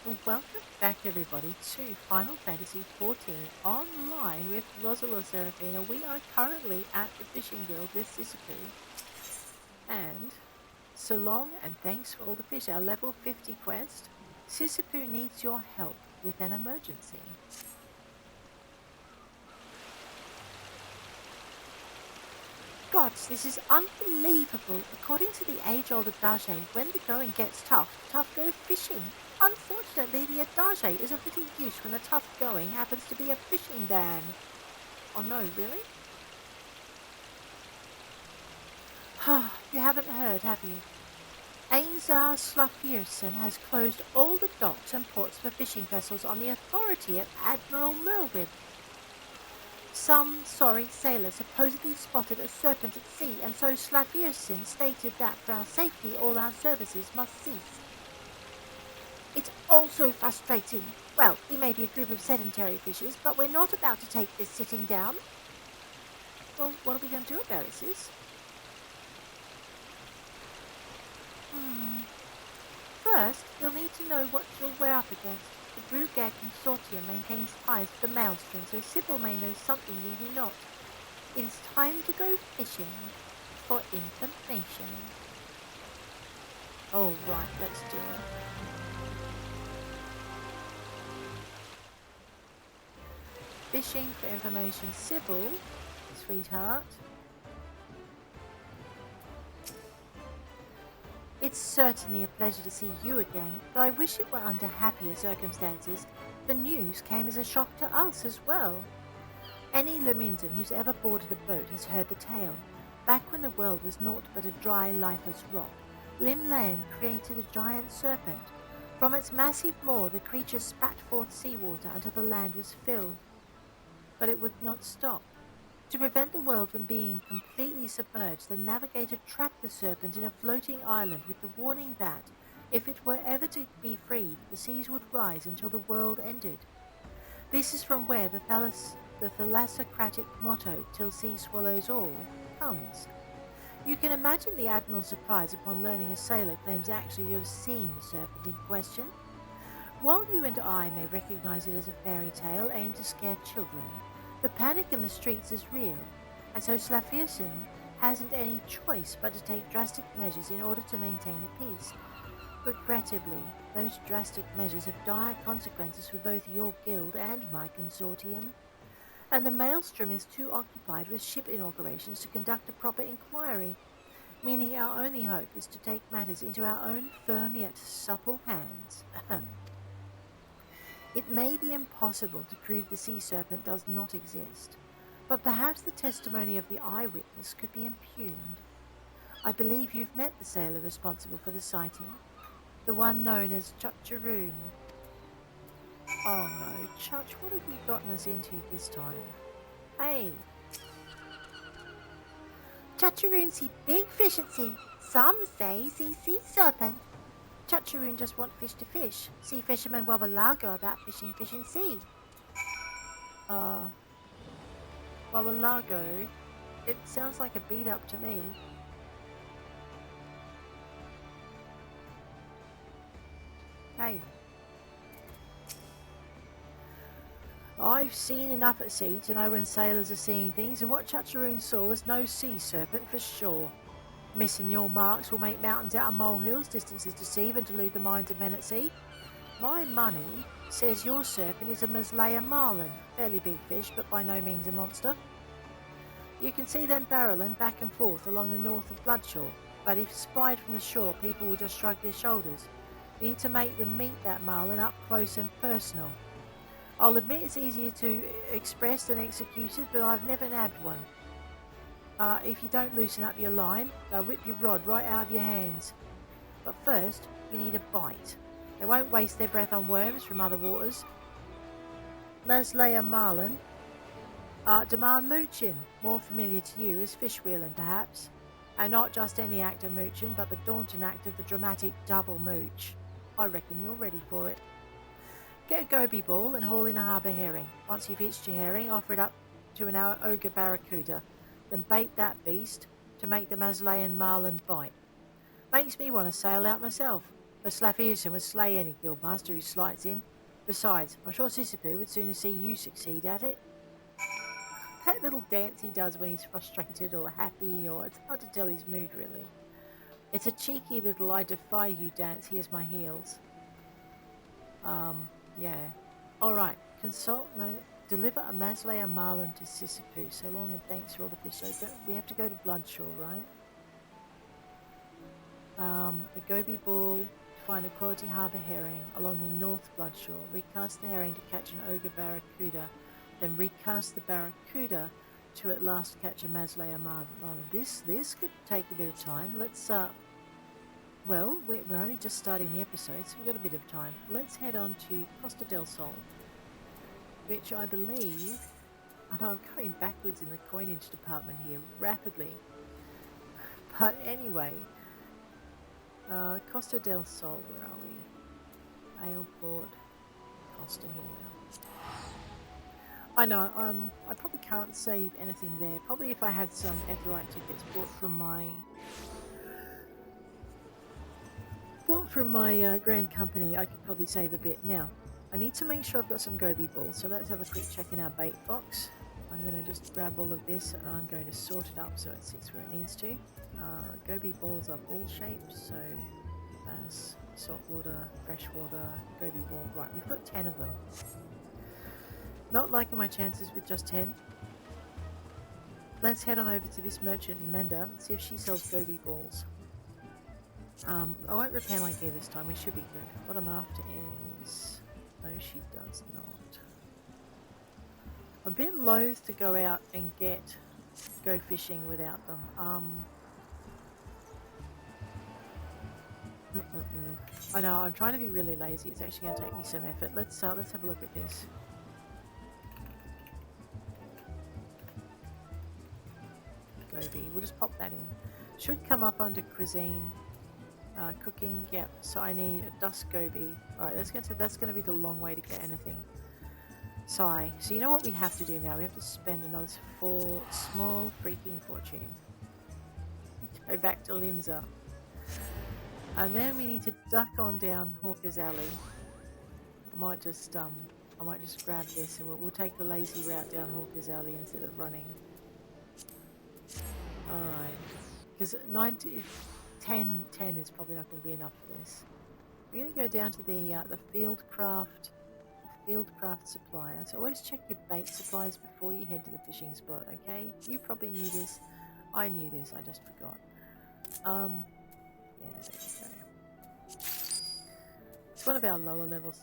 Welcome back, everybody, to Final Fantasy XIV Online with Roselore Seraphina. We are currently at the Fishing Guild with Sisyphus. And so long and thanks for all the fish. Our level 50 quest. Sisyphus needs your help with an emergency. Gods, this is unbelievable. According to the age-old adage, when the going gets tough, tough go fishing. Unfortunately, the adage is of little use when the tough going happens to be a fishing ban. Oh no, really? You haven't heard, have you? Ainzar Slafierson has closed all the docks and ports for fishing vessels on the authority of Admiral Merwin. Some sorry sailor supposedly spotted a serpent at sea, and so Slafierson stated that for our safety all our services must cease. It's also frustrating. Well, we may be a group of sedentary fishers, but we're not about to take this sitting down. Well, what are we going to do about it, sis? First, you'll need to know what we're up against. The Brugger Consortium maintains ties to the Maelstrom, so Sybil may know something we do not. It is time to go fishing for information. Oh, right, let's do it. Fishing for information, Sybil, sweetheart. It's certainly a pleasure to see you again, though I wish it were under happier circumstances. The news came as a shock to us as well. Any Lominsan who's ever boarded a boat has heard the tale. Back when the world was naught but a dry, lifeless rock, Limsa created a giant serpent. From its massive maw, the creature spat forth seawater until the land was filled. But it would not stop. To prevent the world from being completely submerged, the navigator trapped the serpent in a floating island with the warning that, if it were ever to be freed, the seas would rise until the world ended. This is from where the thalassocratic motto, "Till sea swallows all," comes. You can imagine the Admiral's surprise upon learning a sailor claims actually to have seen the serpent in question. While you and I may recognize it as a fairy tale aimed to scare children, the panic in the streets is real, and so Slafierson hasn't any choice but to take drastic measures in order to maintain the peace. Regrettably, those drastic measures have dire consequences for both your guild and my consortium, and the Maelstrom is too occupied with ship inaugurations to conduct a proper inquiry, meaning our only hope is to take matters into our own firm yet supple hands. It may be impossible to prove the sea serpent does not exist, but perhaps the testimony of the eyewitness could be impugned. I believe you've met the sailor responsible for the sighting, the one known as Chucharoon. Oh no, Chuch, what have you gotten us into this time? Hey! Chucharoon see big fish at sea. Some say see sea serpent. Chucharoon just want fish to fish. See fisherman Wabalago about fishing fish in sea. Wabalago? It sounds like a beat up to me. Hey. I've seen enough at sea to know when sailors are seeing things, and what Chucharoon saw was no sea serpent for sure. Missing your marks will make mountains out of molehills, distances deceive and delude the minds of men at sea. My money says your serpent is a Mazlaya marlin, fairly big fish, but by no means a monster. You can see them barreling back and forth along the north of Bloodshore, but if spied from the shore, people will just shrug their shoulders. You need to make them meet that marlin up close and personal. I'll admit it's easier to express than executed, but I've never nabbed one. If you don't loosen up your line, they'll rip your rod right out of your hands. But first, you need a bite. They won't waste their breath on worms from other waters. Mazlaya marlin demand mooching, more familiar to you as fish wheeling perhaps. And not just any act of mooching, but the daunting act of the dramatic double mooch. I reckon you're ready for it. Get a goby ball and haul in a harbour herring. Once you've hitched your herring, offer it up to an ogre barracuda. Then bait that beast to make the Mazlayan marlin bite. Makes me want to sail out myself. But Slaffierson would slay any guildmaster who slights him. Besides, I'm sure Sisyphus would sooner see you succeed at it. That little dance he does when he's frustrated or happy, or it's hard to tell his mood really. It's a cheeky little I defy you dance, here's my heels. Yeah. Alright, deliver a Mazlaya marlin to Sisyphus. So long and thanks for all the fish. So we have to go to Bloodshore, right? A goby ball to find a quality harbour herring along the North Bloodshore. Recast the herring to catch an ogre barracuda. Then recast the barracuda to at last catch a Mazlaya marlin. This could take a bit of time. Let's well, we're only just starting the episode, so we've got a bit of time. Let's head on to Costa del Sol, which I believe... I know I'm going backwards in the coinage department here, rapidly. But anyway, Costa del Sol, where are we? Ailport, Costa here. I know, I probably can't save anything there. Probably if I had some Etherite tickets bought from my grand company, I could probably save a bit. Now, I need to make sure I've got some goby balls, so let's have a quick check in our bait box. I'm going to just grab all of this and I'm going to sort it up so it sits where it needs to. Goby balls are ball shaped, so bass, saltwater, freshwater, goby ball. Right, we've got 10 of them. Not liking my chances with just 10. Let's head on over to this merchant in Menda and see if she sells goby balls. I won't repair my gear this time, we should be good. What I'm after is... No, she does not. I'm a bit loath to go out and go fishing without them. I know, I'm trying to be really lazy. It's actually going to take me some effort. Let's have a look at this. Goby, we'll just pop that in. Should come up under cuisine. Cooking, yep. So I need a dusk goby. Alright, that's going to be the long way to get anything. Sigh. So you know what we have to do now? We have to spend another small freaking fortune. Go back to Limsa. And then we need to duck on down Hawker's Alley. I might just grab this and we'll take the lazy route down Hawker's Alley instead of running. Alright. Because 10 is probably not going to be enough for this. We're going to go down to the Fieldcraft supplier. So always check your bait supplies before you head to the fishing spot, okay? You probably knew this. I knew this, I just forgot. Yeah, there you go. It's one of our lower level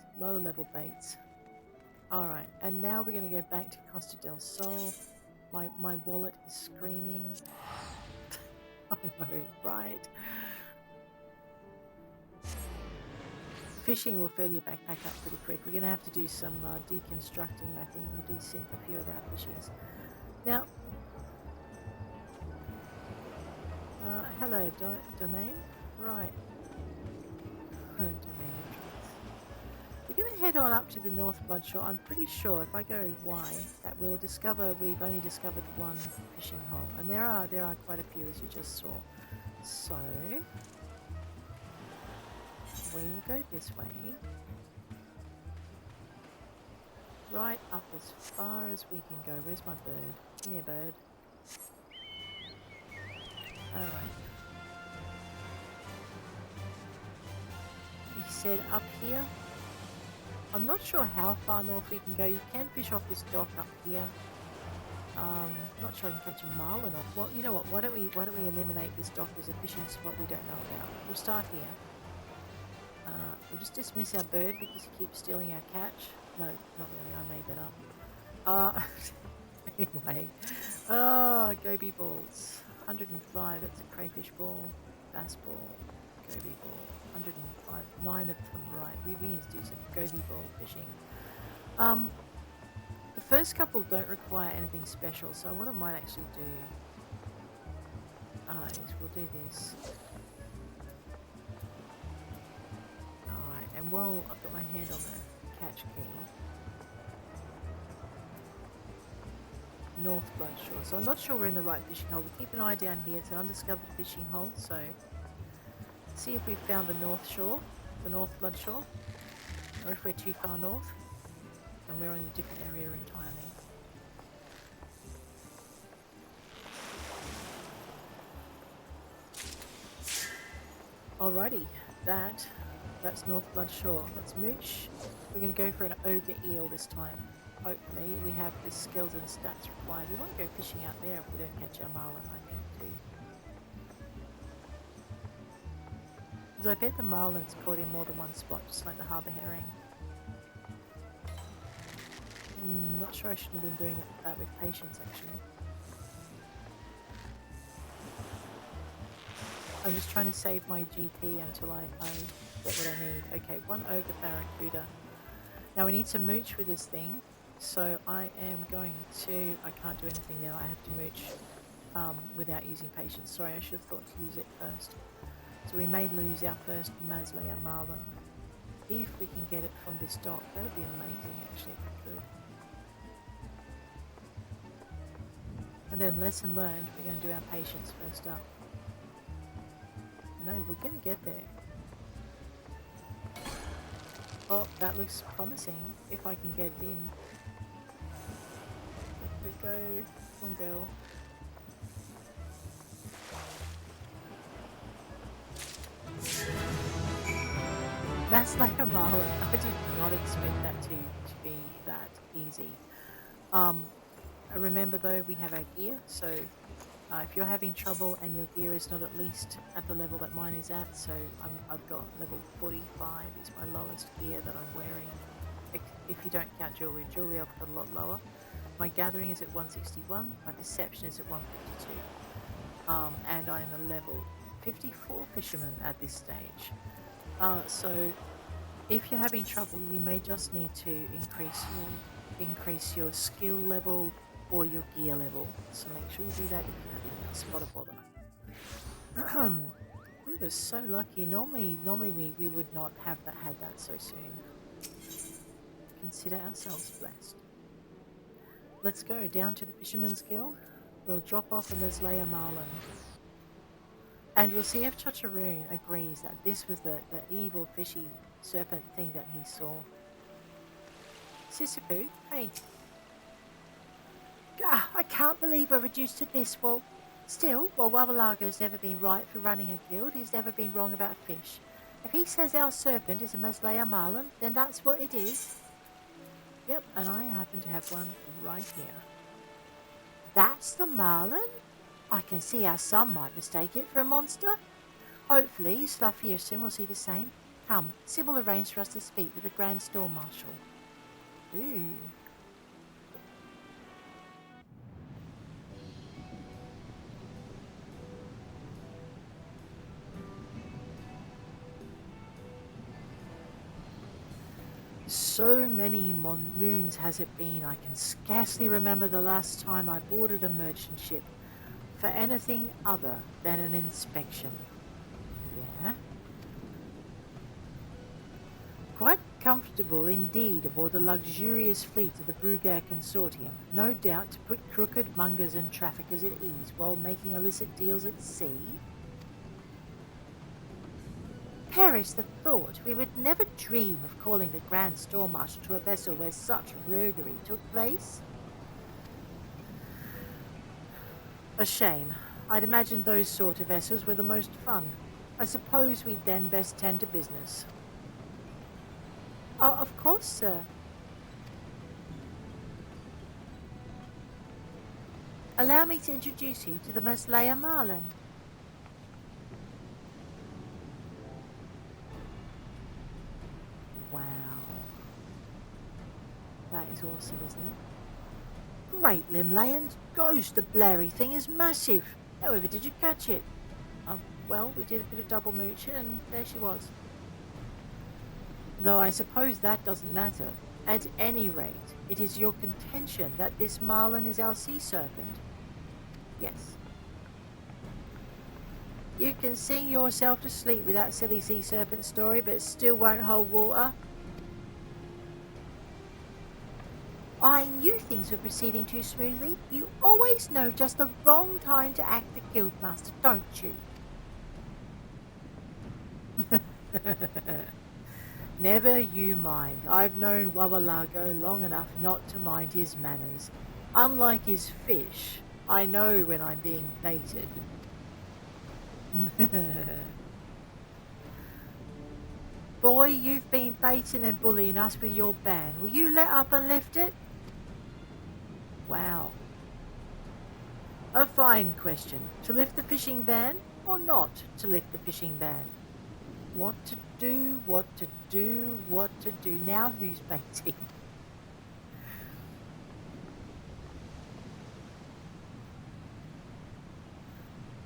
baits. Alright, and now we're going to go back to Costa del Sol. My wallet is screaming. I know, right? Fishing will fill your backpack up pretty quick. We're going to have to do some deconstructing, I think. We'll desynth a few of our fishings. Now, hello, domain? Right. Domain entrance. We're going to head on up to the North Bloodshore. I'm pretty sure if I go Y, that we'll discover we've only discovered one fishing hole. And there are quite a few, as you just saw. So... we will go this way, right up as far as we can go. Where's my bird? Give me a bird. Alright. He said up here. I'm not sure how far north we can go. You can fish off this dock up here. Not sure I can catch a marlin or... well, you know what? Why don't we eliminate this dock as a fishing spot we don't know about. We'll start here. We'll just dismiss our bird because he keeps stealing our catch. No, not really, I made that up. Anyway. Goby balls. 105, that's a crayfish ball. Bass ball. Goby ball. 105. 9 of them, right. We need to do some goby ball fishing. The first couple don't require anything special, so what I might actually do is we'll do this. And while I've got my hand on the catch key, North Bloodshore. So I'm not sure we're in the right fishing hole. We'll keep an eye down here. It's an undiscovered fishing hole, so let's see if we've found the North Shore. the North Bloodshore, or if we're too far north and we're in a different area entirely. Alrighty, that's North Bloodshore. Let's mooch. We're going to go for an ogre eel this time. Hopefully we have the skills and stats required. We want to go fishing out there if we don't catch our marlin, I think, too. Because I bet the marlin's caught in more than one spot, just like the harbour herring. Not sure I should have been doing that with patience, actually. I'm just trying to save my GP until I get what I need. Okay, one ogre barracuda. Now we need to mooch with this thing, so I am going to... I can't do anything now, I have to mooch without using patience. Sorry, I should have thought to use it first. So we may lose our first Mazlaya marlin. If we can get it from this dock, that would be amazing actually if we could. And then lesson learned, we're going to do our patience first up. No, we're going to get there. Oh, that looks promising, if I can get it in. Let go, one girl. That's like a marlin. I did not expect that to be that easy. Remember though, we have our gear, so if you're having trouble and your gear is not at least at the level that mine is at, so I've got level 45 is my lowest gear that I'm wearing. If you don't count jewelry, I've got a lot lower. My gathering is at 161, my perception is at 152, and I'm a level 54 fisherman at this stage. So if you're having trouble, you may just need to increase your skill level or your gear level. So make sure you do that if you're having that spot of bother. We were so lucky. Normally we would not have had that so soon. Consider ourselves blessed. Let's go down to the Fisherman's Guild. We'll drop off a Mazlaya marlin. And we'll see if Chacharoon agrees that this was the evil fishy serpent thing that he saw. Sisaku, hey. I can't believe we're reduced to this. Well, still, while Wawalago's never been right for running a guild, he's never been wrong about fish. If he says our serpent is a Mazlaya marlin, then that's what it is. Yep, and I happen to have one right here. That's the marlin? I can see how some might mistake it for a monster. Hopefully, Slufferson will see the same. Come, Sybil arranged for us to speak with the Grand Store Marshal. Ooh. So many moons has it been, I can scarcely remember the last time I boarded a merchant ship for anything other than an inspection. Yeah? Quite comfortable indeed aboard the luxurious fleet of the Brugair Consortium, no doubt to put crooked mongers and traffickers at ease while making illicit deals at sea. Perish the thought, we would never dream of calling the Grand Store Marshal to a vessel where such roguery took place. A shame. I'd imagined those sort of vessels were the most fun. I suppose we'd then best tend to business. Oh, of course, sir. Allow me to introduce you to the Mazlaya marlin. Wow. That is awesome, isn't it? Great Limlayans, goes, the blurry thing is massive. However did you catch it? Well, we did a bit of double mooching and there she was. Though I suppose that doesn't matter. At any rate, it is your contention that this marlin is our sea serpent? Yes. You can sing yourself to sleep with that silly sea serpent story, but it still won't hold water. I knew things were proceeding too smoothly. You always know just the wrong time to act the guildmaster, don't you? Never you mind. I've known Wawalago long enough not to mind his manners. Unlike his fish, I know when I'm being baited. Boy, you've been baiting and bullying us with your ban. Will you let up and lift it? Wow. A fine question. To lift the fishing ban or not to lift the fishing ban? What to do, what to do, what to do. Now who's baiting?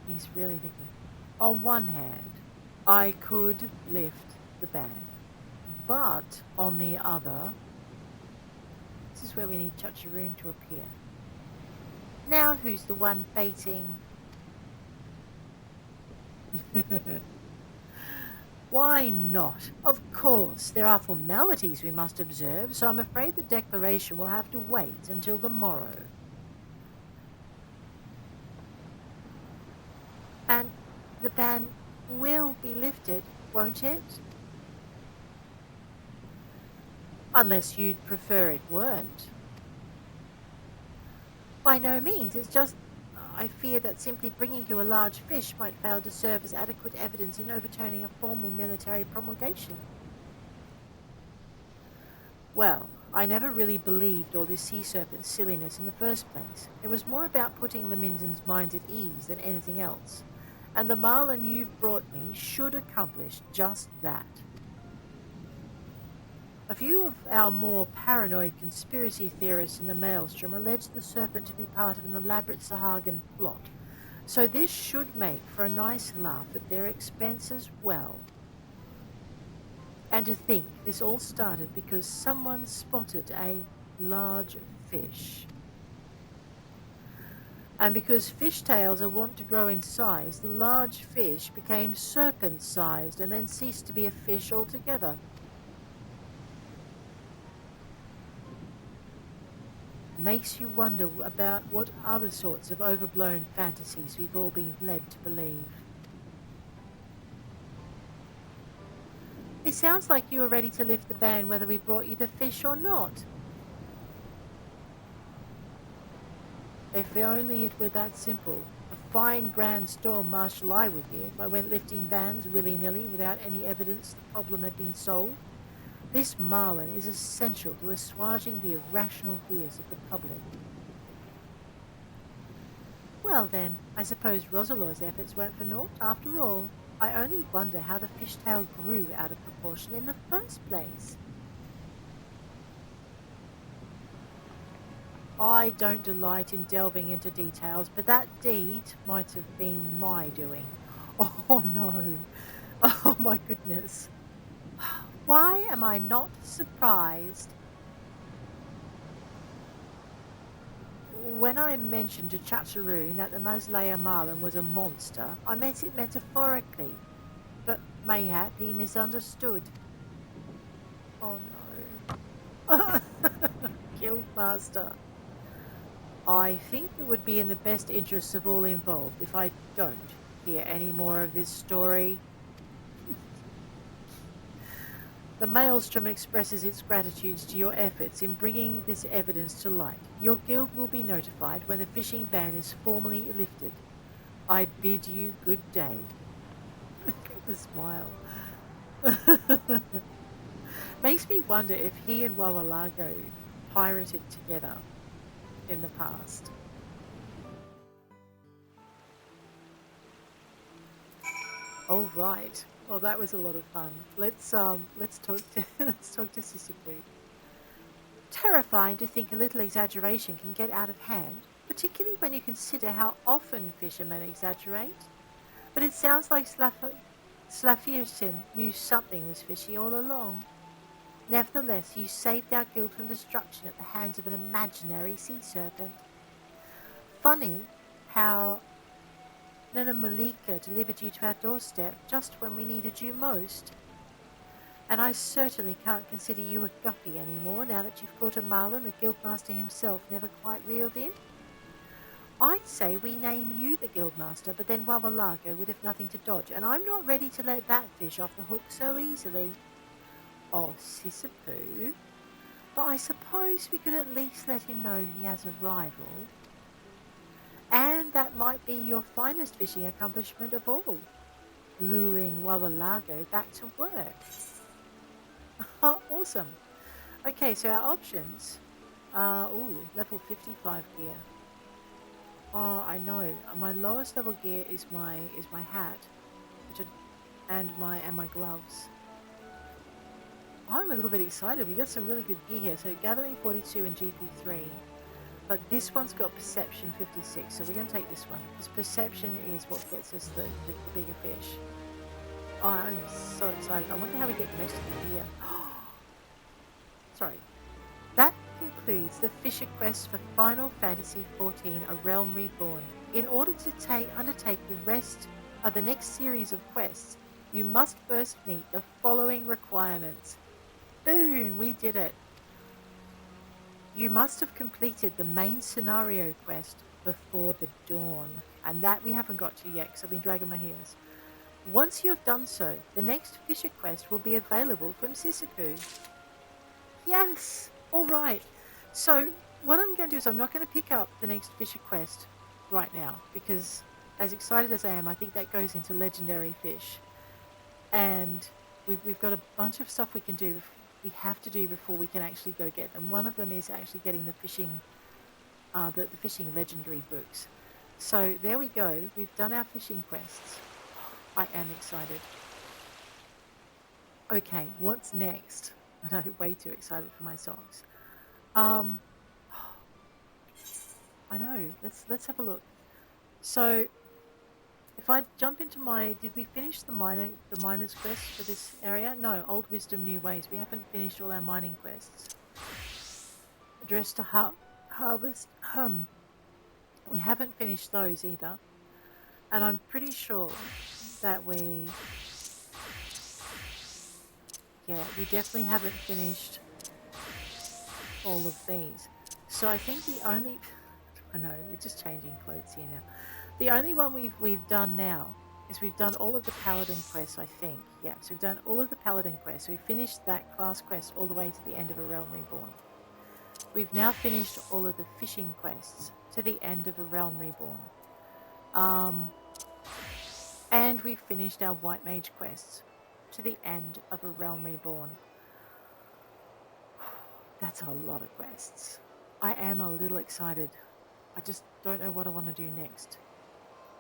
He's really thinking. On one hand, I could lift the ban. But on the other, this is where we need Chacharoon to appear. Now who's the one baiting? Why not? Of course, there are formalities we must observe, so I'm afraid the declaration will have to wait until the morrow. And the ban will be lifted, won't it? Unless you'd prefer it weren't. By no means, it's just I fear that simply bringing you a large fish might fail to serve as adequate evidence in overturning a formal military promulgation. Well, I never really believed all this sea serpent silliness in the first place. It was more about putting the Minzan's minds at ease than anything else, and the marlin you've brought me should accomplish just that. A few of our more paranoid conspiracy theorists in the Maelstrom allege the serpent to be part of an elaborate Sahagan plot, so this should make for a nice laugh at their expense as well. And to think this all started because someone spotted a large fish. And because fishtails are wont to grow in size, the large fish became serpent-sized and then ceased to be a fish altogether. Makes you wonder about what other sorts of overblown fantasies we've all been led to believe. It sounds like you were ready to lift the ban whether we brought you the fish or not. If only it were that simple. A fine grand storm marshal I would be if I went lifting bans willy-nilly without any evidence the problem had been solved. This marlin is essential to assuaging the irrational fears of the public. Well then, I suppose Roselore's efforts weren't for naught after all. I only wonder how the fishtail grew out of proportion in the first place. I don't delight in delving into details, but that deed might have been my doing. Oh no. Oh my goodness. Why am I not surprised? When I mentioned to Chacharoon that the Mazlaya marlin was a monster, I meant it metaphorically, but mayhap he misunderstood. Oh no. Guildmaster. I think it would be in the best interests of all involved if I don't hear any more of this story. The Maelstrom expresses its gratitude to your efforts in bringing this evidence to light. Your guild will be notified when the fishing ban is formally lifted. I bid you good day. The smile. Makes me wonder if he and Wawalago pirated together in the past. All right. Well, that was a lot of fun. Let's talk to Sister Boo. Terrifying to think a little exaggeration can get out of hand, particularly when you consider how often fishermen exaggerate. But it sounds like Slafirtin knew something was fishy all along. Nevertheless, you saved our guild from destruction at the hands of an imaginary sea serpent. Funny how Nana Malika delivered you to our doorstep just when we needed you most. And I certainly can't consider you a guppy anymore now that you've caught a marlin the guildmaster himself never quite reeled in. I'd say we name you the guildmaster, but then Wawalago would have nothing to dodge, and I'm not ready to let that fish off the hook so easily. of Sisyphus, but I suppose we could at least let him know he has a rival. And that might be your finest fishing accomplishment of all, luring Wawalago back to work. Awesome. Okay, so our options are, level 55 gear. Oh, I know. My lowest level gear is my hat, and my gloves. I'm a little bit excited. We got some really good gear here. So gathering 42 and GP3, but this one's got perception 56. So we're going to take this one because perception is what gets us the bigger fish. Oh, I'm so excited. I wonder how we get the rest of the gear. Sorry. That concludes the Fisher quest for Final Fantasy XIV A Realm Reborn. In order to undertake the rest of the next series of quests, you must first meet the following requirements. Boom! We did it! You must have completed the main scenario quest before the dawn. And that we haven't got to yet because I've been dragging my heels. Once you have done so, the next Fisher quest will be available from Sisyphus. Yes! Alright. So, what I'm going to do is I'm not going to pick up the next Fisher quest right now because, as excited as I am, I think that goes into legendary fish. And we've got a bunch of stuff we have to do before we can actually go get them. One of them is actually getting the fishing legendary books. So there we go. We've done our fishing quests. I am excited. Okay, what's next? I know, way too excited for my socks. I know. Let's have a look. So if I jump into did we finish the miner's quest for this area? No, Old Wisdom, New Ways. We haven't finished all our mining quests. Address to Harvest. We haven't finished those either. And I'm pretty sure that we definitely haven't finished all of these. So I think I know, we're just changing clothes here now. The only one we've done now is we've done all of the Paladin quests, I think. Yeah, so we've done all of the Paladin quests. So we finished that class quest all the way to the end of A Realm Reborn. We've now finished all of the fishing quests to the end of A Realm Reborn. And we've finished our White Mage quests to the end of A Realm Reborn. That's a lot of quests. I am a little excited. I just don't know what I want to do next.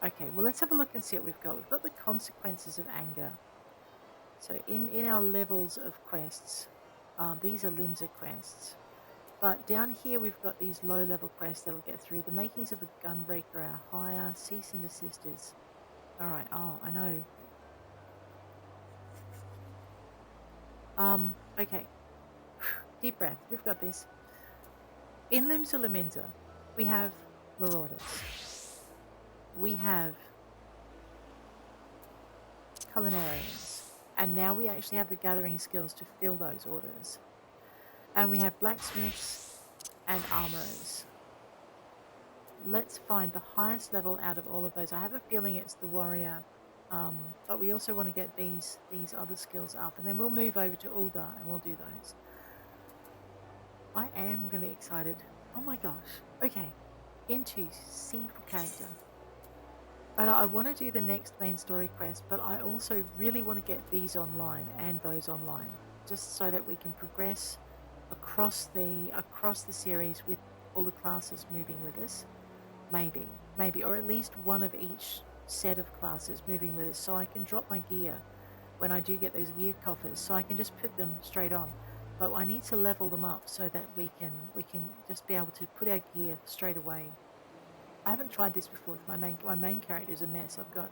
Okay, well, let's have a look and see what we've got. We've got the Consequences of Anger. So in our levels of quests, these are Limsa quests. But down here we've got these low-level quests that'll get through. The Makings of a Gunbreaker are higher. Cease and Desist is... Alright, I know. Okay. Deep breath. We've got this. In Lominsa, we have Marauders. We have Culinarians. And now we actually have the gathering skills to fill those orders. And we have Blacksmiths and Armorers. Let's find the highest level out of all of those. I have a feeling it's the Warrior. But we also want to get these other skills up. And then we'll move over to Ulda and we'll do those. I am really excited. Oh my gosh. Okay. Into C for character. And I want to do the next main story quest, but I also really want to get these online and those online, just so that we can progress across the series with all the classes moving with us. Maybe, or at least one of each set of classes moving with us, so I can drop my gear when I do get those gear coffers, so I can just put them straight on. But I need to level them up so that we can just be able to put our gear straight away. I haven't tried this before with my main character is a mess. I've got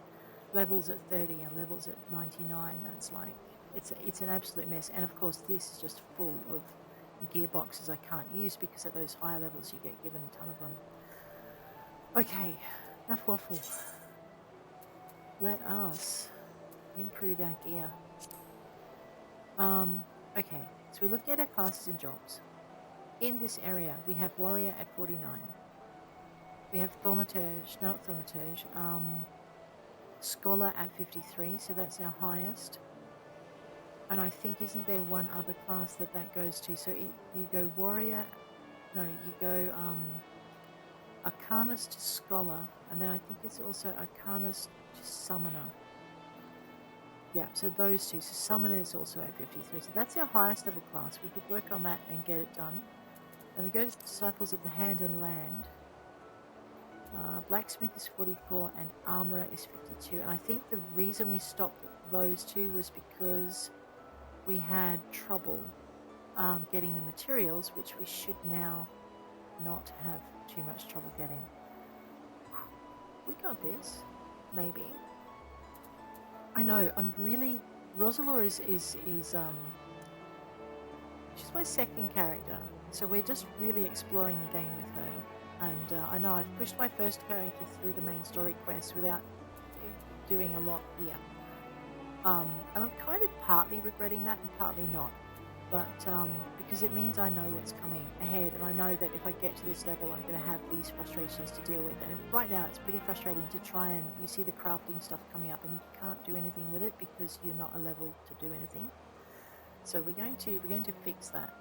levels at 30 and levels at 99. That's like it's an absolute mess. And of course this is just full of gearboxes I can't use because at those higher levels you get given a ton of them. Okay, enough waffle. Let us improve our gear. Okay, so we're looking at our classes and jobs. In this area, we have Warrior at 49. We have Thaumaturge, Scholar at 53, so that's our highest. And I think, isn't there one other class that goes to? So you go warrior, no, you go arcanist to scholar, and then I think it's also arcanist to summoner. Yeah, so those two. So summoner is also at 53. So that's our highest level class. We could work on that and get it done. Then we go to Disciples of the Hand and Land. Blacksmith is 44 and Armorer is 52. And I think the reason we stopped those two was because we had trouble getting the materials, which we should now not have too much trouble getting. We got this, maybe. I know, I'm really... Roselore is she's my second character, so we're just really exploring the game with her. And I know I've pushed my first character through the main story quest without doing a lot here. And I'm kind of partly regretting that and partly not. But because it means I know what's coming ahead, and I know that if I get to this level I'm going to have these frustrations to deal with. And right now it's pretty frustrating to try and you see the crafting stuff coming up and you can't do anything with it because you're not a level to do anything. So we're going to fix that.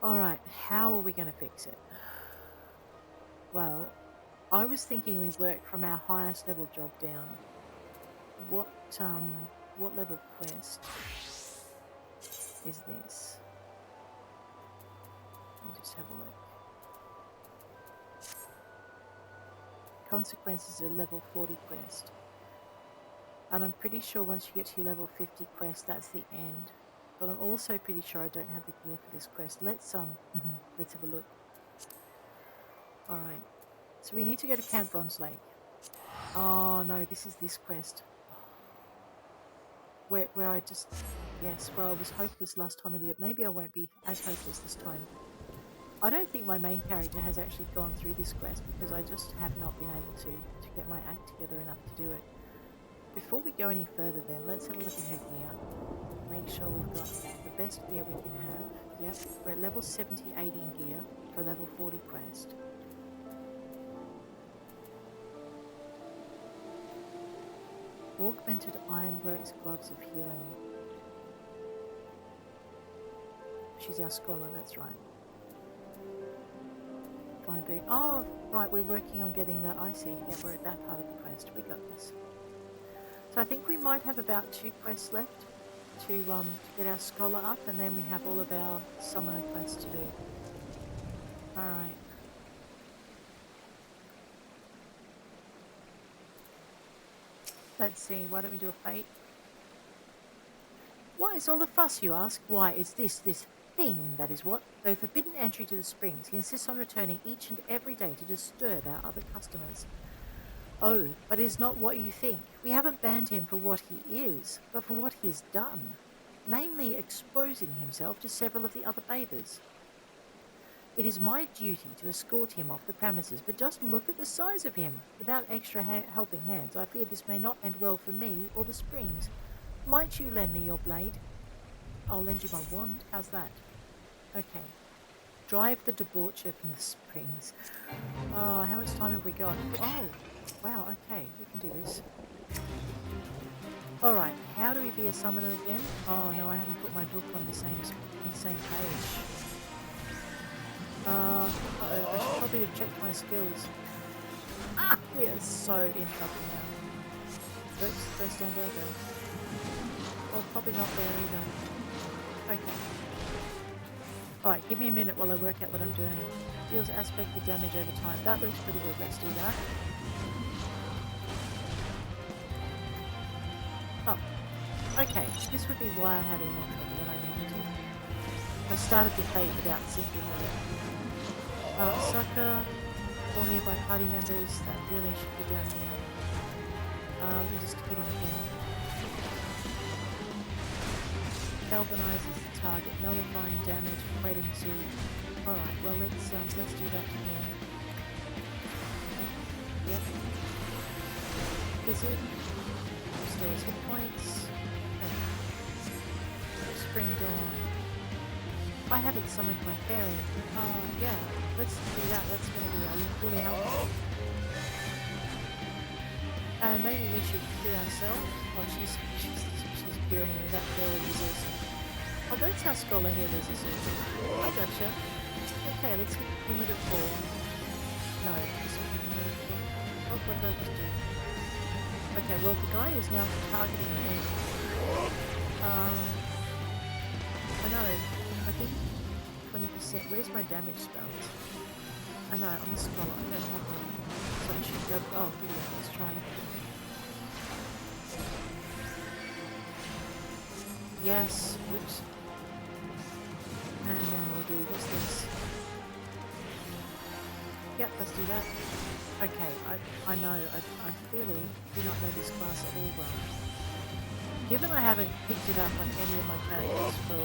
Alright, how are we going to fix it? Well, I was thinking we work from our highest level job down. What level quest is this? Let me just have a look. Consequences are level 40 quest. And I'm pretty sure once you get to your level 50 quest, that's the end. But I'm also pretty sure I don't have the gear for this quest. Let's have a look. Alright. So we need to go to Camp Bronze Lake. Oh no, this is this quest. Where I just... Yes, where I was hopeless last time I did it. Maybe I won't be as hopeless this time. I don't think my main character has actually gone through this quest because I just have not been able to get my act together enough to do it. Before we go any further then, let's have a look at her gear. Make sure we've got the best gear we can have. Yep, we're at level 70, 80 in gear for a level 40 quest. Augmented Ironworks Gloves of Healing. She's our scholar, that's right. Fine boot. Oh, right, we're working on getting the icy. Yeah, we're at that part of the quest. We got this. So I think we might have about 2 quests left to get our scholar up, and then we have all of our summoner quests to do. Alright. Let's see, why don't we do a fate? What is all the fuss, you ask? Why, it's this thing, that is what. Though forbidden entry to the springs, he insists on returning each and every day to disturb our other customers. Oh, but it is not what you think. We haven't banned him for what he is, but for what he has done. Namely, exposing himself to several of the other bathers. It is my duty to escort him off the premises, but just look at the size of him. Without extra helping hands, I fear this may not end well for me or the springs. Might you lend me your blade? I'll lend you my wand. How's that? Okay. Drive the debaucher from the springs. Oh, how much time have we got? Oh, wow, okay. We can do this. Alright, how do we be a summoner again? Oh no, I haven't put my book on the same page. I should probably have checked my skills. Ah! We are so in trouble now. Oops, don't stand there, girl. Oh, probably not there either. Okay. Alright, give me a minute while I work out what I'm doing. Deals aspect of damage over time. That looks pretty good. Let's do that. Oh. Okay, this would be why I'm having more trouble than I needed to. I started the fate without thinking of it. Sucker, all nearby party members, that really should be down here. Let me just hit him again. Galvanizes the target, nullifying damage, equating to... Alright, well let's do that again. Okay. Yep. Visit. Restores hit points. Okay. Spring Dawn. I haven't summoned my fairy. Oh, yeah. Let's do that. That's going to be really helpful. And maybe we should cure ourselves. Oh, she's curing me. That fairy is awesome. Oh, that's how Scholar Healers is awesome. I gotcha. Okay, let's hit him with a 4. No, it's not him with a 4. Oh, what did I just do? Okay, well, the guy is now targeting me. I know. I think 20%. Where's my damage spells? I know, on the Scholar, I don't have them. So I should go. Oh, here we go. Let's try. Yes. Whoops. And then we'll do what's this? Yep, let's do that. Okay, I know. I clearly do not know this class at all well. Given I haven't picked it up on any of my characters for,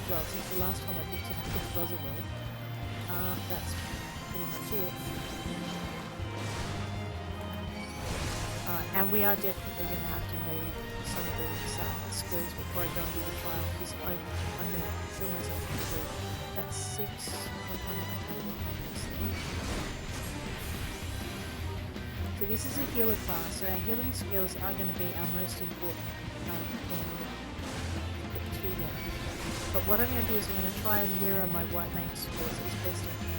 well, since the last time I picked it up with Roselore, that's pretty much it. And we are definitely going to have to move some of these skills before I go and do the trial, because I'm going to kill myself through. That's 6. So this is a healer class, so our healing skills are going to be our most important thing to them. But what I'm going to do is I'm going to try and mirror my white mage skills as best I can.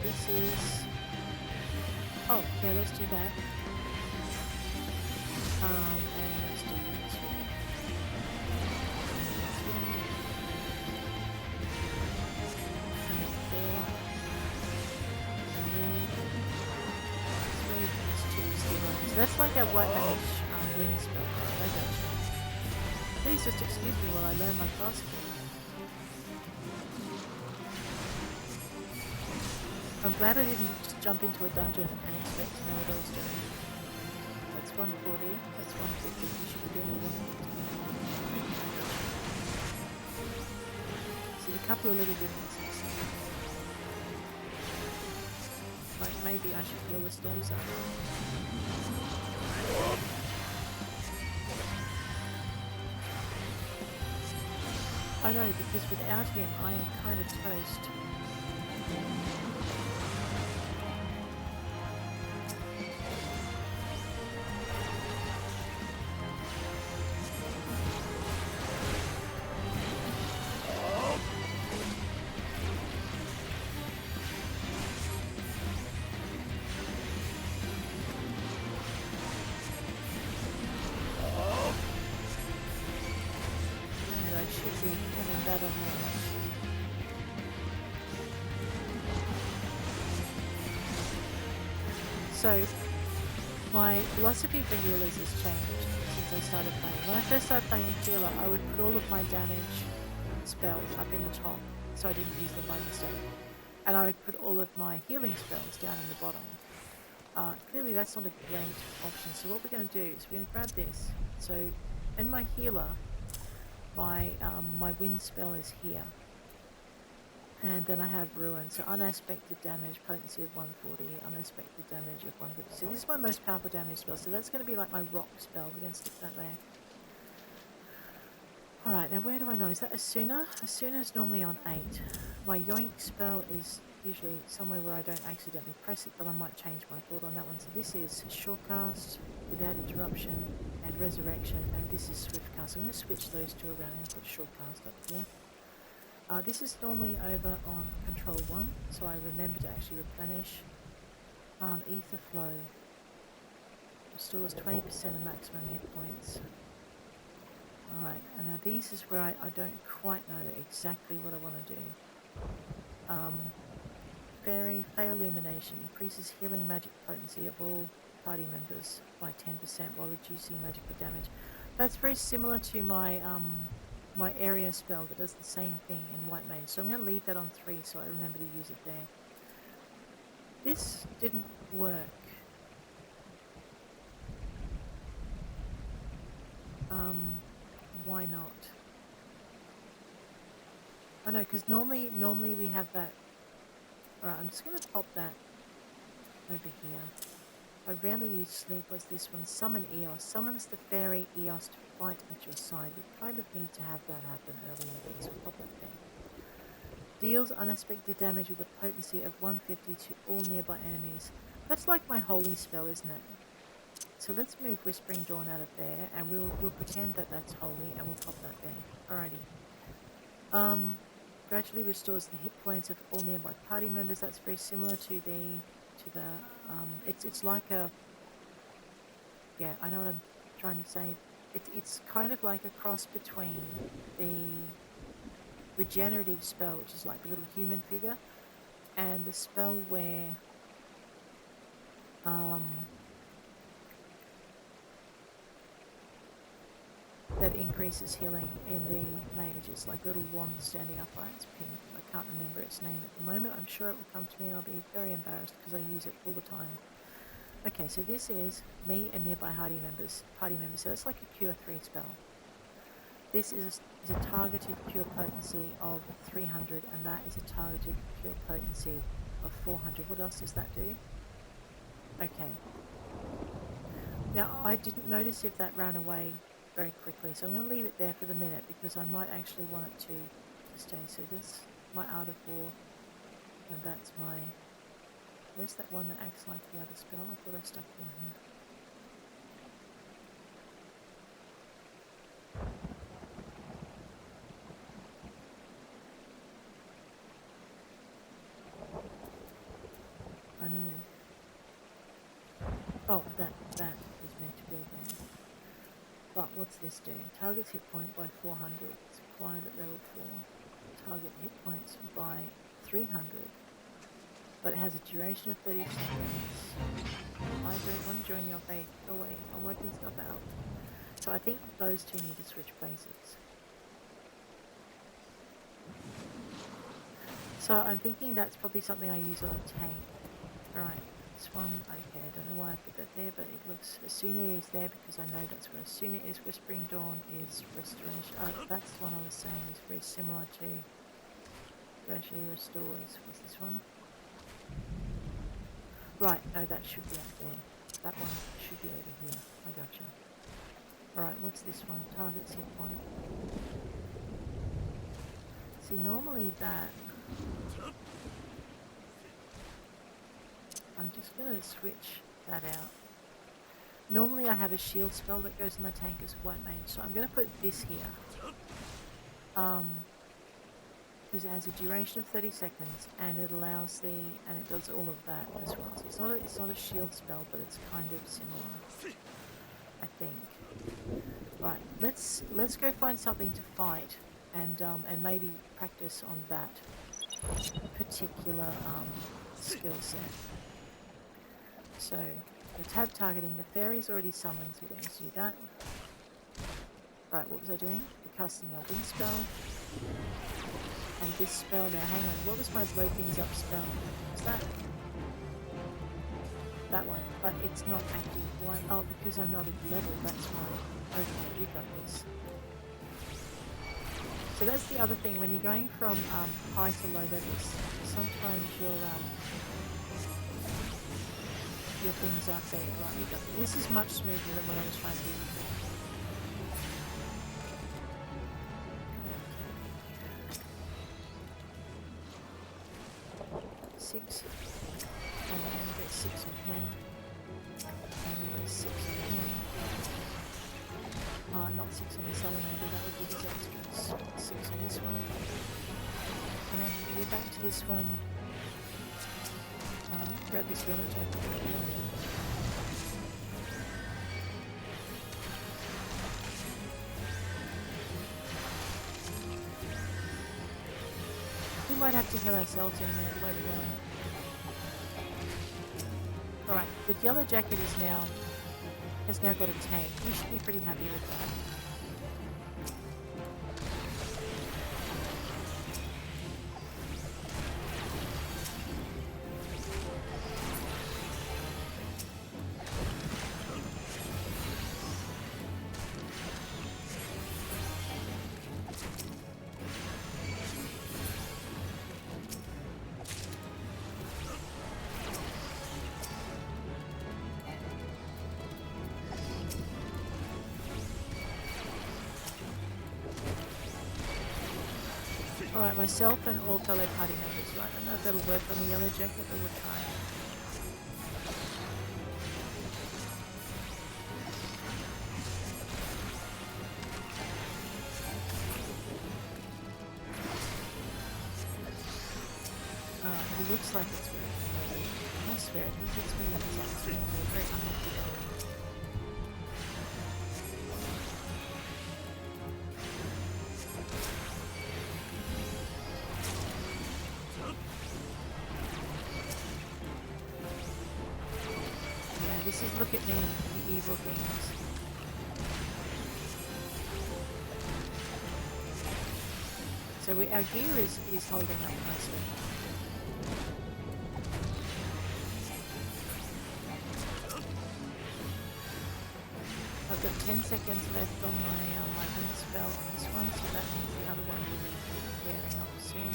This is... Oh, okay, let's do that. And let's do this one. And 4. And then... So that's like our white mage wind spell. Please just excuse me while I learn my class again. I'm glad I didn't just jump into a dungeon and expect to know what I was doing. That's 140. That's 150. You should be doing 150. See, a couple of little differences. Like maybe I should heal the storms out. I know, because without him I am kind of toast. So, my philosophy for healers has changed since I started playing. When I first started playing healer, I would put all of my damage spells up in the top, so I didn't use them by mistake. And I would put all of my healing spells down in the bottom. Clearly that's not a great option, so what we're going to do is we're going to grab this. So, in my healer, my wind spell is here. And then I have Ruin, so unaspected damage, potency of 140, unaspected damage of 150. So this is my most powerful damage spell, so that's going to be like my rock spell. We're going to stick that there. Alright, now where do I know? Is that Asuna? Asuna is normally on 8. My Yoink spell is usually somewhere where I don't accidentally press it, but I might change my thought on that one. So this is Shortcast, Without Interruption, and Resurrection, and this is Swiftcast. I'm going to switch those two around and put Shortcast up here. This is normally over on Control 1, so I remember to actually replenish. Ether Flow restores 20% of maximum hit points. Alright, and now these is where I don't quite know exactly what I want to do. Fairy Illumination increases healing magic potency of all party members by 10% while reducing magical damage. That's very similar to my my area spell that does the same thing in White Mage. So I'm going to leave that on 3 so I remember to use it there. This didn't work. Why not? I know, because normally we have that. Alright, I'm just going to pop that over here. I rarely use sleep. Was this one? Summon Eos. Summons the fairy Eos to fight at your side. We kind of need to have that happen early in the game, so pop that there. Deals unexpected damage with a potency of 150 to all nearby enemies. That's like my holy spell, isn't it? So let's move Whispering Dawn out of there, and we'll pretend that that's holy, and we'll pop that there. Alrighty. Gradually restores the hit points of all nearby party members. That's very similar to the it's like a, yeah, I know what I'm trying to say. It's kind of like a cross between the regenerative spell, which is like the little human figure, and the spell where that increases healing in the mage. It's like a little wand standing upright. It's pink. I can't remember its name at the moment. I'm sure it will come to me. I'll be very embarrassed because I use it all the time. Okay, so this is me and nearby party members. So it's like a cure 3 spell. This is a targeted cure potency of 300, and that is a targeted cure potency of 400. What else does that do? Okay. Now, I didn't notice if that ran away very quickly, so I'm going to leave it there for the minute because I might actually want it to stay. So this, my Art of War, and that's my... Where's that one that acts like the other spell? I thought I stuck it in here. I know. Oh, that is meant to be there. But what's this do? Targets hit point by 400. It's applied at level 4. Target hit points by 300. But it has a duration of 30 seconds. I don't want to join your fate. Go away. I'm working stuff out. So I think those two need to switch places. So I'm thinking that's probably something I use on a tank. Alright, this one, okay, I don't know why I put that there, but it looks, Asuna is there because I know that's where Asuna is. Whispering Dawn is Restoration. Oh, that's the one I was saying is very similar to Gradually Restores. What's this one? Right, no, that should be up there. That one should be over here. I gotcha. Alright, what's this one? Target's hit point. See, normally that... I'm just going to switch that out. Normally I have a shield spell that goes on the tank as white mage, so I'm going to put this here. Because it has a duration of 30 seconds, and it allows and it does all of that as well. So it's not a shield spell, but it's kind of similar, I think. Right, let's go find something to fight, and maybe practice on that particular skill set. So, the tab targeting, the fairy's already summoned, so we don't need to do that. Right, what was I doing? Casting a wind spell. And this spell now, hang on, what was my blow things up spell? Was that? That one, but it's not active. Why? Oh, because I'm not at level, that's why. Okay, we got this. So that's the other thing, when you're going from high to low levels, sometimes your things aren't there. Right, we got this. This is much smoother than what I was trying to do. 6, and then we get 6 on him, and we get 6 on him. Not 6 on the salamander, that would be disastrous. 6 on this one. And then we get back to this one. Grab this really gently. We might have to heal ourselves in there the way we're going. Alright, the yellow jacket has now got a tank. We should be pretty happy with that. Alright, myself and all fellow party members, right? I don't know if that'll work on the yellow jacket, but we'll try. It looks like it's working. I swear, it looks me like it's actually very unhappy. Yeah, this is look at me, the evil games. So our gear is holding up nicely. I've got 10 seconds left on my wind spell on this one, so that means the other one will be wearing off soon.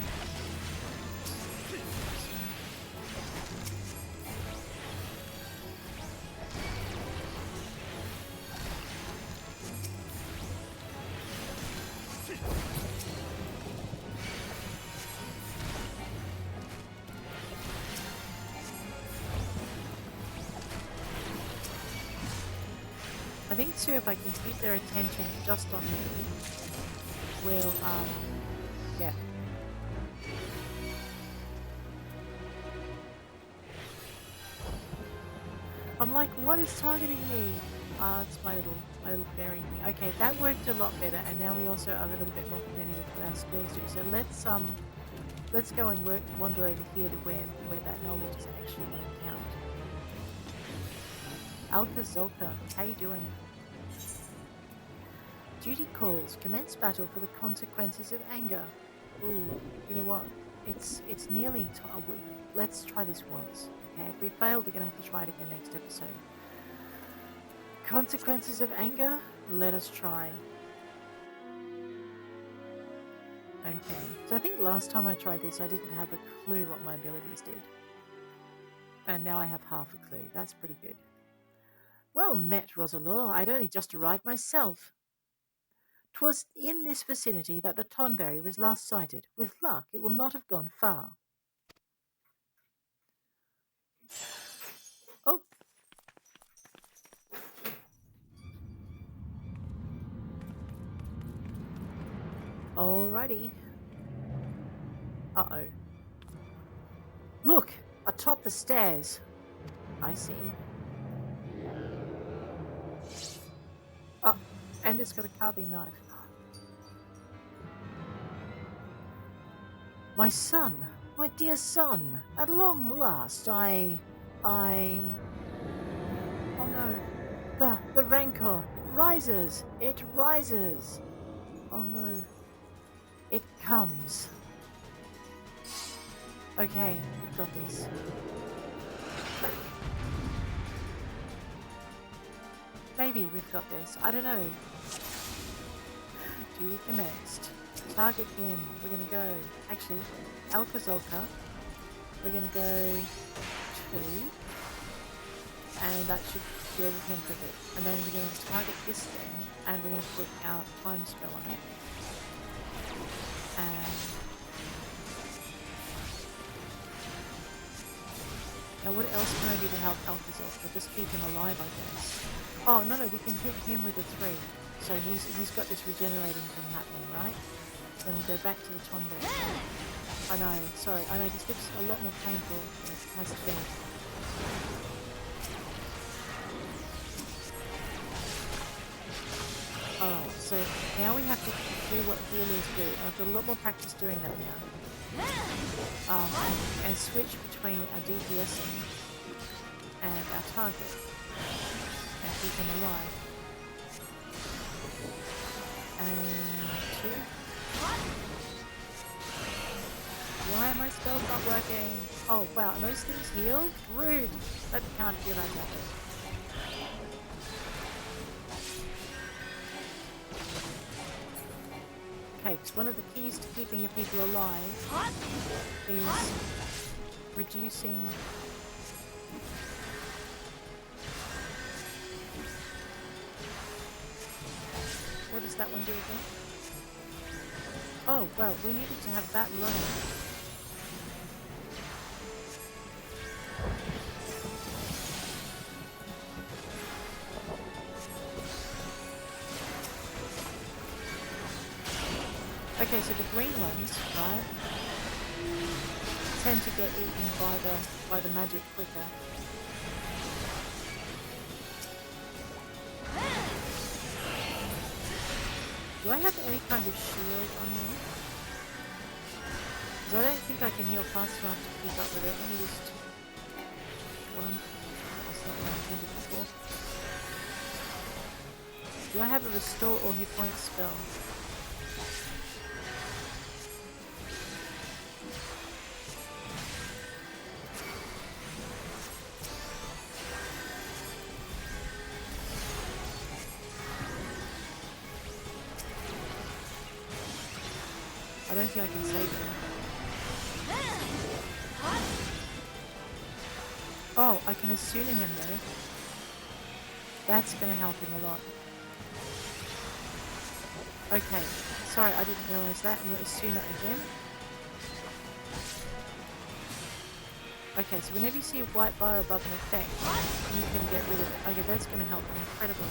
I think too, if I can keep their attention just on me, we'll, yeah. I'm like, what is targeting me? It's my little fairy thing. Okay, that worked a lot better, and now we also are a little bit more familiar with what our skills do. So let's go and wander over here to where that knowledge is actually going to count. Alka Zolka, how you doing? Duty calls. Commence battle for the consequences of anger. Ooh, you know what? It's nearly time. Let's try this once. Okay, if we fail, we're going to have to try it again next episode. Consequences of anger? Let us try. Okay, so I think last time I tried this, I didn't have a clue what my abilities did. And now I have half a clue. That's pretty good. Well met, Roselore. I'd only just arrived myself. 'Twas in this vicinity that the Tonberry was last sighted. With luck, it will not have gone far. Oh. Alrighty. Uh-oh. Look! Atop the stairs. I see. Oh, and it's got a carving knife. My son, my dear son, at long last oh no, the rancor, it rises. Oh no, it comes. Okay, we've got this. Maybe we've got this, I don't know. Duty commenced. Target him. We're going to go, actually, Alcazolka. We're going to go 2. And that should deal with him for a bit. And then we're going to target this thing. And we're going to put our time spell on it. And now what else can I do to help Alcazolka? Just keep him alive, I guess. Oh, no, we can hit him with a 3. So he's got this regenerating thing happening, right? Then we'll go back to the Tonberry. I know, sorry, I know this looks a lot more painful than it has been. Alright, so now we have to do what healers do. I've got a lot more practice doing that now. And switch between our DPSing and our target. And keep him alive. And 2. Why are my spells not working? Oh wow, are those things healed? Rude! That can't be like that. Okay, so one of the keys to keeping your people alive is reducing what does that one do again? Oh, well, we needed to have that running. Okay, so the green ones, right, tend to get eaten by the magic quicker. Do I have any kind of shield on me? Because I don't think I can heal fast enough to keep up with it. Let me just... One. That's not what I intended before. Do I have a restore or hit point spell? I don't think I can save him. Oh, I can Asuna him though. That's going to help him a lot. Okay, sorry, I didn't realise that. And we'll Asuna again. Okay, so whenever you see a white bar above an effect, you can get rid of it. Okay, that's going to help him incredibly.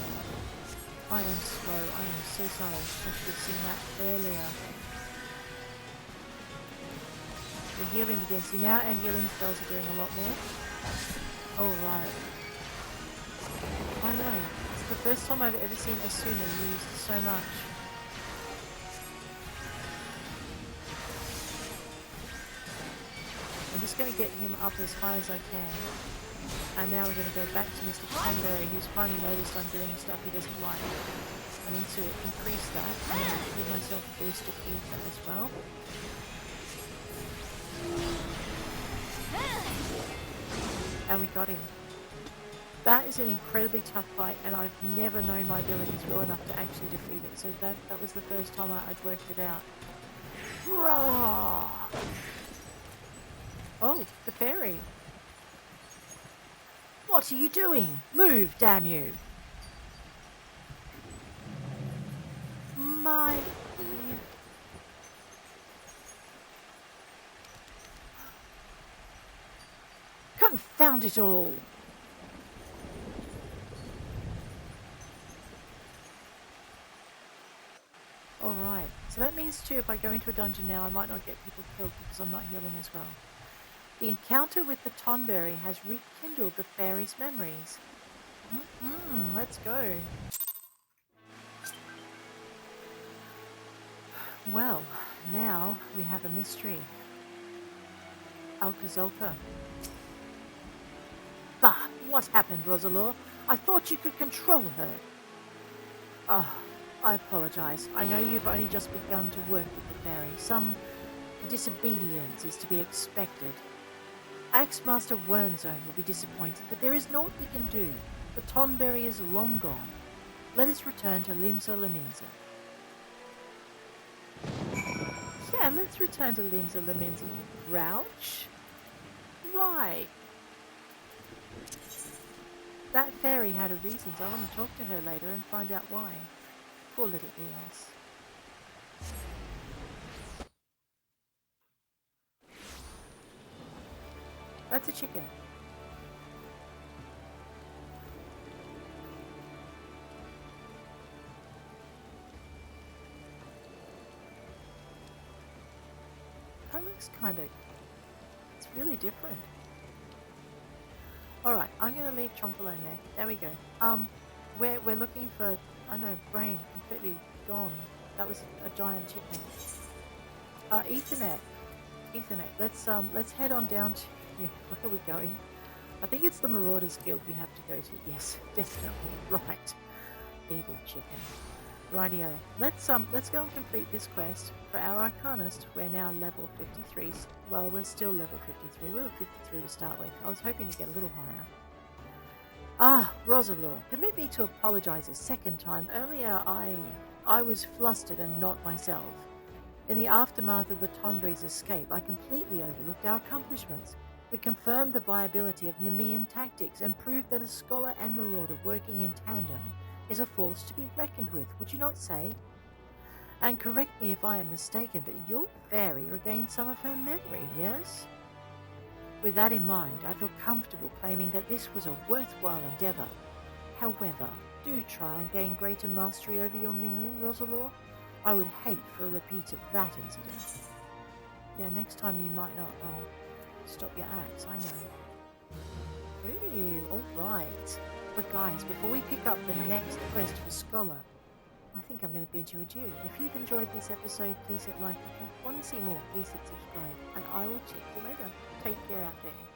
I am slow. I am so sorry. I should have seen that earlier. We're healing again. See, now our healing spells are doing a lot more. Oh, right. I know. It's the first time I've ever seen Asuna used so much. I'm just going to get him up as high as I can. And now we're going to go back to Mr. Cranberry, who's finally noticed I'm doing stuff he doesn't like. I need to increase that. I'm going to give myself a boost of ether as well. And we got him. That is an incredibly tough fight, and I've never known my abilities well enough to actually defeat it. So that was the first time I'd worked it out. Oh, the fairy. What are you doing? Move, damn you! My... Confound it all! Alright, so that means too if I go into a dungeon now I might not get people killed because I'm not healing as well. The encounter with the Tonberry has rekindled the fairy's memories. Let's go. Well, now we have a mystery. Alcazolta. Bah! What happened, Roselore? I thought you could control her. Oh, I apologise. I know you've only just begun to work with the fairy. Some disobedience is to be expected. Axemaster Wernzone will be disappointed, but there is naught we can do. The Tonberry is long gone. Let us return to Limsa Lominsa. Yeah, let's return to Limsa Lominsa, you grouch. Right. That fairy had her reasons. I want to talk to her later and find out why. Poor little eels. That's a chicken. That looks kind of... It's really different. Alright, I'm going to leave Chonk alone there. There we go. We're looking for... I know, brain. Completely gone. That was a giant chicken. Ethernet. Let's head on down to... Where are we going? I think it's the Marauders Guild we have to go to. Yes, definitely. Right. Evil chicken. Rightio. Let's go and complete this quest. For our Arcanist, we're now level 53. Well, we're still level 53. We were 53 to start with. I was hoping to get a little higher. Ah, Roselore, permit me to apologise a second time. Earlier I was flustered and not myself. In the aftermath of the Tonberry's escape, I completely overlooked our accomplishments. We confirmed the viability of Nemean tactics and proved that a scholar and marauder working in tandem is a force to be reckoned with, would you not say? And correct me if I am mistaken, but your fairy regained some of her memory, yes? With that in mind, I feel comfortable claiming that this was a worthwhile endeavour. However, do try and gain greater mastery over your minion, Roselore. I would hate for a repeat of that incident. Yeah, next time you might not stop your axe, I know. Ooh, alright. But guys, before we pick up the next quest for Scholar, I think I'm going to bid you adieu. If you've enjoyed this episode, please hit like. If you want to see more, please hit subscribe. And I will check you later. Take care out there.